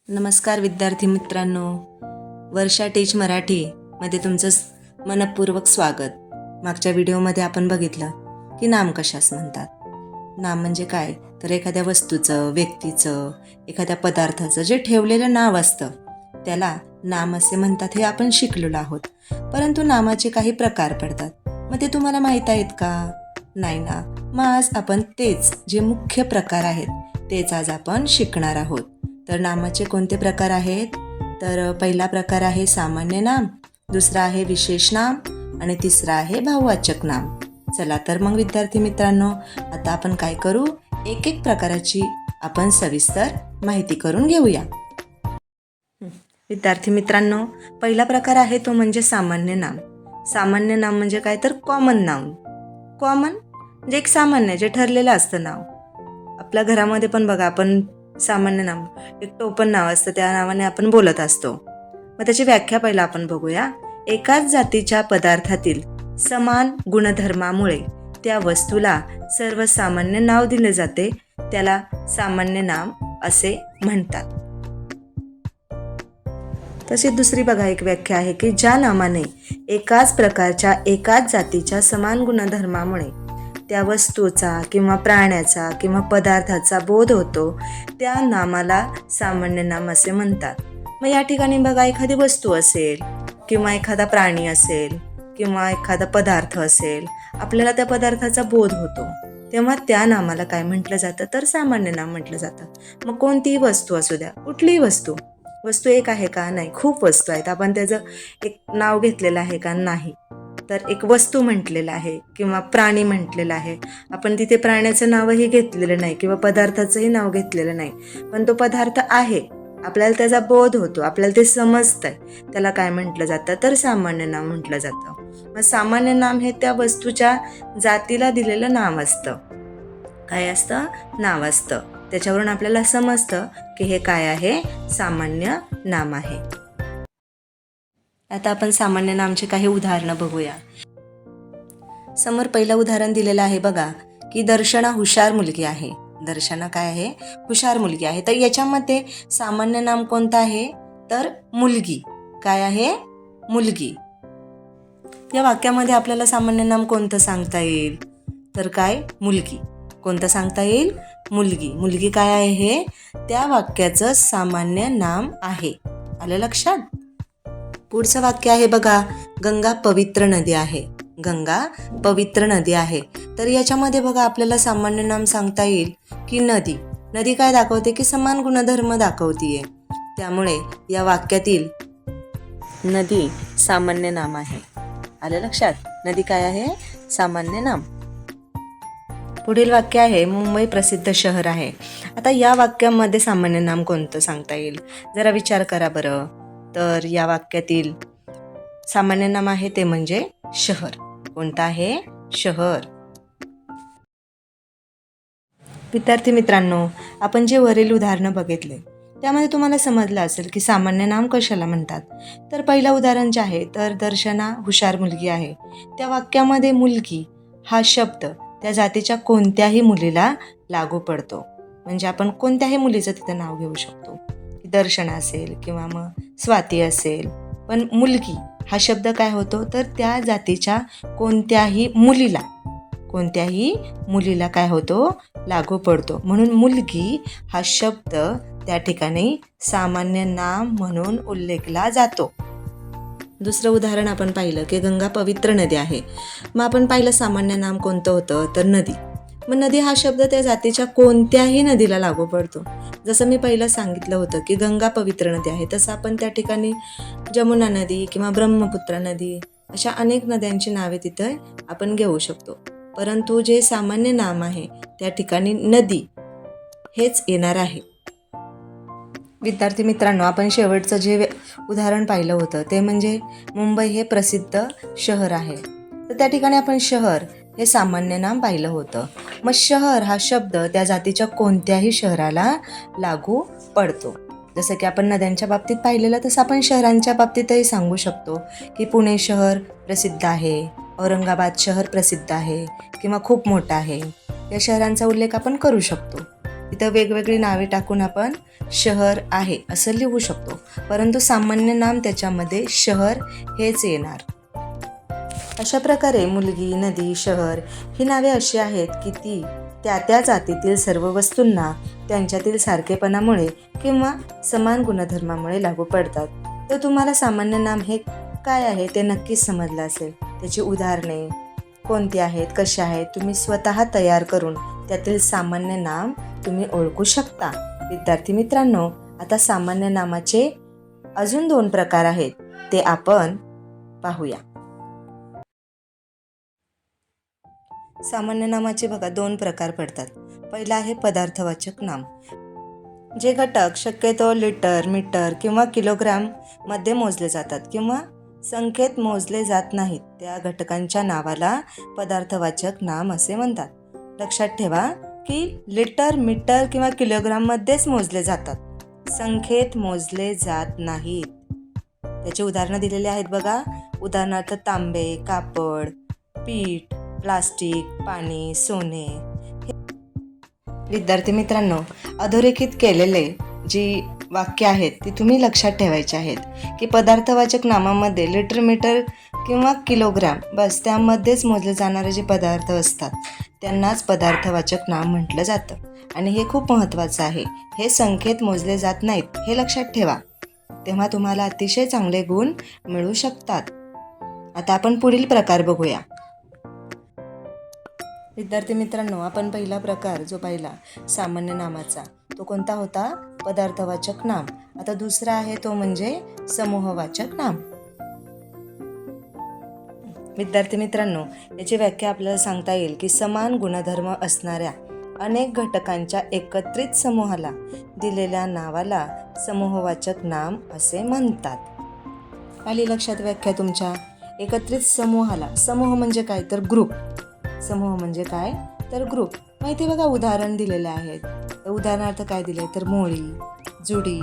नमस्कार विद्यार्थी मित्रांनो, वर्षा टीच मराठीमध्ये तुमचं मनपूर्वक स्वागत. मागच्या व्हिडिओमध्ये आपण बघितलं की नाम कशास म्हणतात. नाम म्हणजे काय, तर एखाद्या वस्तूचं, व्यक्तीचं, एखाद्या पदार्थाचं जे ठेवलेलं नाव असतं त्याला नाम असे म्हणतात. हे आपण शिकलेलो आहोत. परंतु नामाचे काही प्रकार पडतात. मग ते तुम्हाला माहीत आहेत का? नाही ना. मग आज आपण तेच जे मुख्य प्रकार आहेत तेच आज आपण शिकणार आहोत. तर नामाचे कोणते प्रकार आहेत? तर पहिला प्रकार आहे सामान्य नाम, दुसरा आहे विशेष नाम आणि तिसरा आहे भाववाचक नाम. चला तर मग विद्यार्थी मित्रांनो, आता आपण काय करू, एक एक प्रकाराची आपण सविस्तर माहिती करून घेऊया. विद्यार्थी मित्रांनो, पहिला प्रकार आहे तो म्हणजे सामान्य नाम. सामान्य नाम म्हणजे काय, तर कॉमन नाउन. कॉमन म्हणजे एक सामान्य जे ठरलेलं असतं नाव. आपल्या घरामध्ये पण बघा, आपण सामान्य नाम, एक टोपण नाव असतं, त्या नावाने आपण बोलत असतो. मग त्याची व्याख्या पहिला आपण बघूया. एकाच जातीच्या पदार्थातील समान गुणधर्मामुळे त्या वस्तूला सर्वसामान्य नाव दिले जाते, त्याला सामान्य नाम असे म्हणतात. तशी दुसरी बघा एक व्याख्या आहे की ज्या नामाने एकाच प्रकारच्या एकाच जातीच्या समान गुणधर्मामुळे त्या वस्तूचा किंवा प्राण्याचा किंवा पदार्थाचा बोध होतो, त्या नामाला सामान्य नाम असे म्हणतात. मग या ठिकाणी बघा, एखादी वस्तू असेल किंवा एखादा प्राणी असेल किंवा एखादा पदार्थ असेल, आपल्याला त्या पदार्थाचा बोध होतो, तेव्हा त्या नामाला काय म्हटलं जातं, तर सामान्य नाम म्हटलं जातं. मग कोणतीही वस्तू असू द्या, कुठलीही वस्तू एक आहे का? नाही, खूप वस्तू आहेत. आपण त्याचं एक नाव घेतलेलं आहे का? नाही. तर एक वस्तू म्हटलेलं आहे किंवा प्राणी म्हटलेलं आहे, आपण तिथे प्राण्याचं नावही घेतलेलं नाही किंवा पदार्थाचंही नाव घेतलेलं नाही, पण तो पदार्थ आहे, आपल्याला त्याचा बोध होतो, आपल्याला ते समजतंय, त्याला काय म्हटलं जातं, तर सामान्य नाम म्हटलं जातं. मग सामान्य नाम हे त्या वस्तूच्या जातीला दिलेलं नाव असतं. काय असतं? नाव असतं. त्याच्यावरून आपल्याला समजतं की हे काय आहे, सामान्य नाम आहे. आता आपण सामान्य नामचे काही उदाहरणं बघूया. समोर पहिलं उदाहरण दिलेलं आहे बघा, की दर्शना हुशार मुलगी आहे. दर्शना काय आहे? हुशार मुलगी आहे. तर याच्यामध्ये सामान्य नाम कोणतं आहे, तर मुलगी. काय आहे? मुलगी. या वाक्यामध्ये आपल्याला सामान्य नाम कोणतं सांगता येईल, तर काय? मुलगी. कोणतं सांगता येईल? मुलगी. मुलगी काय आहे हे त्या वाक्याचं सामान्य नाम आहे. आलं लक्षात? पुढचं वाक्य आहे बघा, गंगा पवित्र नदी आहे. गंगा पवित्र नदी आहे. तर याच्यामध्ये बघा आपल्याला सामान्य नाम सांगता येईल की नदी. नदी काय दाखवते, की समान गुणधर्म दाखवतीये, त्यामुळे या वाक्यातील नदी सामान्य नाम आहे. आलं लक्षात? नदी काय आहे? सामान्य नाम. पुढील वाक्य आहे, मुंबई प्रसिद्ध शहर आहे. आता या वाक्यामध्ये सामान्य नाम कोणतं सांगता येईल, जरा विचार करा बरं. तर या वाक्यातील सामान्य नाम आहे ते म्हणजे शहर. कोणतं आहे? शहर. विद्यार्थी मित्रांनो, आपण जे वरील उदाहरणं बघितले त्यामध्ये तुम्हाला समजलं असेल की सामान्य नाम कशाला म्हणतात. तर पहिलं उदाहरण जे आहे, तर दर्शना हुशार मुलगी आहे. त्या वाक्यामध्ये मुलगी हा शब्द त्या जातीच्या कोणत्याही मुलीला लागू पडतो. म्हणजे आपण कोणत्याही मुलीचं तिथं नाव घेऊ शकतो. दर्शना असेल किंवा मग स्वाती असेल, पण मुलगी हा शब्द काय होतो, तर त्या जातीच्या कोणत्याही मुलीला काय होतो, लागू पडतो. म्हणून मुलगी हा शब्द त्या ठिकाणी सामान्य नाम म्हणून उल्लेखला जातो. दुसरं उदाहरण आपण पाहिलं की गंगा पवित्र नदी आहे. मग आपण पाहिलं सामान्य नाम कोणतं होतं, तर नदी. मग नदी हा शब्द त्या जातीच्या कोणत्याही नदीला लागू पडतो. जसं मी पहिलं सांगितलं होतं की गंगा पवित्र नदी आहे, तसं आपण त्या ठिकाणी जमुना नदी किंवा ब्रह्मपुत्रा नदी अशा अनेक नद्यांची नावे तिथं आपण घेऊ शकतो. परंतु जे सामान्य नाम आहे त्या ठिकाणी नदी हेच येणार आहे. विद्यार्थी मित्रांनो, आपण शेवटचं जे उदाहरण पाहिलं होतं ते म्हणजे मुंबई हे प्रसिद्ध शहर आहे. तर त्या ठिकाणी आपण शहर हे सामान्य नाम पाहिलं होतं. मग शहर हा शब्द त्या जातीच्या कोणत्याही शहराला लागू पडतो. जसं की आपण नद्यांच्या बाबतीत पाहिलेलं, तसं आपण शहरांच्या बाबतीतही सांगू शकतो की पुणे शहर प्रसिद्ध आहे, औरंगाबाद शहर प्रसिद्ध आहे किंवा खूप मोठं आहे. या शहरांचा उल्लेख आपण करू शकतो. इथं वेगवेगळी नावे टाकून आपण शहर आहे असं लिहू शकतो, परंतु सामान्य नाम त्याच्यामध्ये शहर हेच येणार. अशा प्रकारे मुलगी, नदी, शहर ही नावे अशी आहेत की ती त्या त्या जातीतील सर्व वस्तूंना त्यांच्यातील सारखेपणामुळे किंवा समान गुणधर्मामुळे लागू पडतात. तर तुम्हाला सामान्य नाम हे काय आहे ते नक्कीच समजलं असेल. त्याची उदाहरणे कोणती आहेत, कशी आहेत, तुम्ही स्वतः तयार करून त्यातील सामान्य नाम तुम्ही ओळखू शकता. विद्यार्थी मित्रांनो, आता सामान्य नामाचे अजून 2 प्रकार आहेत, ते आपण पाहूया. सामान्य नामाचे बघा 2 प्रकार पडतात. पहिला आहे पदार्थवाचक नाम. जे घटक शक्यतो लिटर, मीटर किंवा किलोग्राम मध्ये मोजले जातात किंवा संख्येत मोजले जात नाहीत, त्या घटकांच्या नावाला पदार्थवाचक नाम असे म्हणतात. लक्षात ठेवा की लिटर, मीटर किंवा किलोग्राम मध्येच मोजले जातात, संख्येत मोजले जात नाहीत. त्याची उदाहरणं दिलेली आहेत बघा. उदाहरणार्थ तांबे, कापड, पीठ, प्लास्टिक, पाणी, सोने. विद्यार्थी मित्रांनो, अधोरेखित केलेले जी वाक्य आहेत ती तुम्ही लक्षात ठेवायची आहेत की पदार्थवाचक नामामध्ये लिटर, मीटर किंवा किलोग्राम बस त्यामध्येच मोजले जाणारे जे पदार्थ असतात त्यांनाच पदार्थवाचक नाम म्हटलं जातं. आणि हे खूप महत्त्वाचं आहे. हे संख्येत मोजले जात नाहीत हे लक्षात ठेवा, तेव्हा तुम्हाला अतिशय चांगले गुण मिळू शकतात. आता आपण पुढील प्रकार बघूया. विद्यार्थी मित्रांनो, आपण पहिला प्रकार जो पाहिला सामान्य नामाचा तो कोणता होता? पदार्थवाचक नाम. आता दुसरा आहे तो म्हणजे समूहवाचक नाम. विद्यार्थी मित्रांनो, याची व्याख्या आपल्याला सांगता येईल की समान गुणधर्म असणाऱ्या अनेक घटकांच्या एकत्रित समूहाला दिलेल्या नावाला समूहवाचक नाम असे म्हणतात. आली लक्षात व्याख्या तुमच्या? एकत्रित समूहाला, समूह म्हणजे काय तर ग्रुप, समूह म्हणजे काय तर ग्रुप. माहिती बघा, उदाहरण दिलेले आहेत. उदाहरणार्थ काय दिले तर मोळी, जुडी,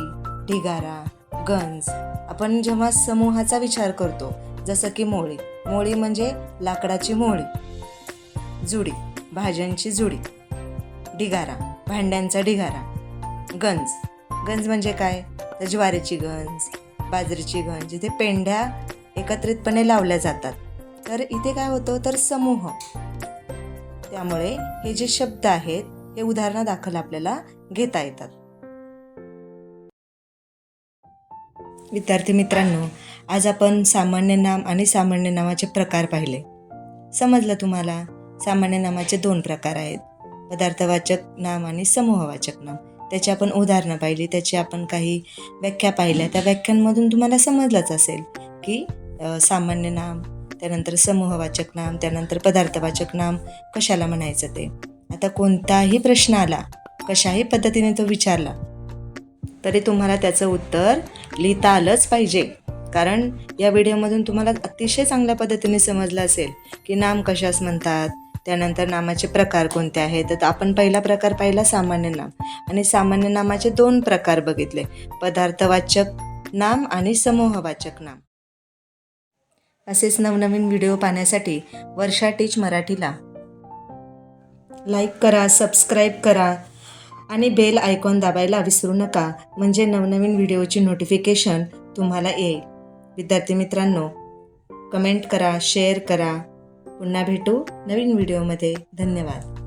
ढिगारा, गंज. आपण जेव्हा समूहाचा विचार करतो जसं की मोळी, मोळी म्हणजे लाकडाची मोळी, जुडी भाज्यांची जुडी, ढिगारा भांड्यांचा ढिगारा, गंज, गंज म्हणजे काय तर ज्वारीची गंज, बाजरीची गंज, जिथे पेंढ्या एकत्रितपणे लावल्या जातात. तर इथे काय होतं तर समूह. त्यामुळे हे जे शब्द आहेत हे उदाहरणादाखल आपल्याला घेता येतात. विद्यार्थी मित्रांनो, आज आपण सामान्य नाम आणि सामान्य नामाचे प्रकार पाहिले. समजलं तुम्हाला? सामान्य नामाचे 2 प्रकार आहेत, पदार्थवाचक नाम आणि समूहवाचक नाम. त्याची आपण उदाहरणं पाहिली, त्याची आपण काही व्याख्या पाहिल्या. त्या व्याख्यांमधून तुम्हाला समजलंच असेल की सामान्य नाम, त्यानंतर समूहवाचक नाम, त्यानंतर पदार्थवाचक नाम कशाला म्हणायचं ते. आता कोणताही प्रश्न आला, कशाही पद्धतीने तो विचारला, तरी तुम्हाला त्याचं उत्तर लिहिता आलंच पाहिजे. कारण या व्हिडिओमधून तुम्हाला अतिशय चांगल्या पद्धतीने समजलं असेल की नाम कशास म्हणतात, त्यानंतर नामाचे प्रकार कोणते आहेत. तर आपण पहिला प्रकार पाहिला सामान्य नाम, आणि सामान्य नामाचे 2 प्रकार बघितले, पदार्थवाचक नाम आणि समूहवाचक नाम. असेच नवनवीन व्हिडिओ पाहण्यासाठी वर्षा टीच मराठीला लाईक करा, सबस्क्राईब करा आणि बेल आयकॉन दाबायला विसरू नका, म्हणजे नवनवीन व्हिडिओची नोटिफिकेशन तुम्हाला येईल. विद्यार्थी मित्रांनो, कमेंट करा, शेअर करा. पुन्हा भेटू नवीन व्हिडिओमध्ये. धन्यवाद.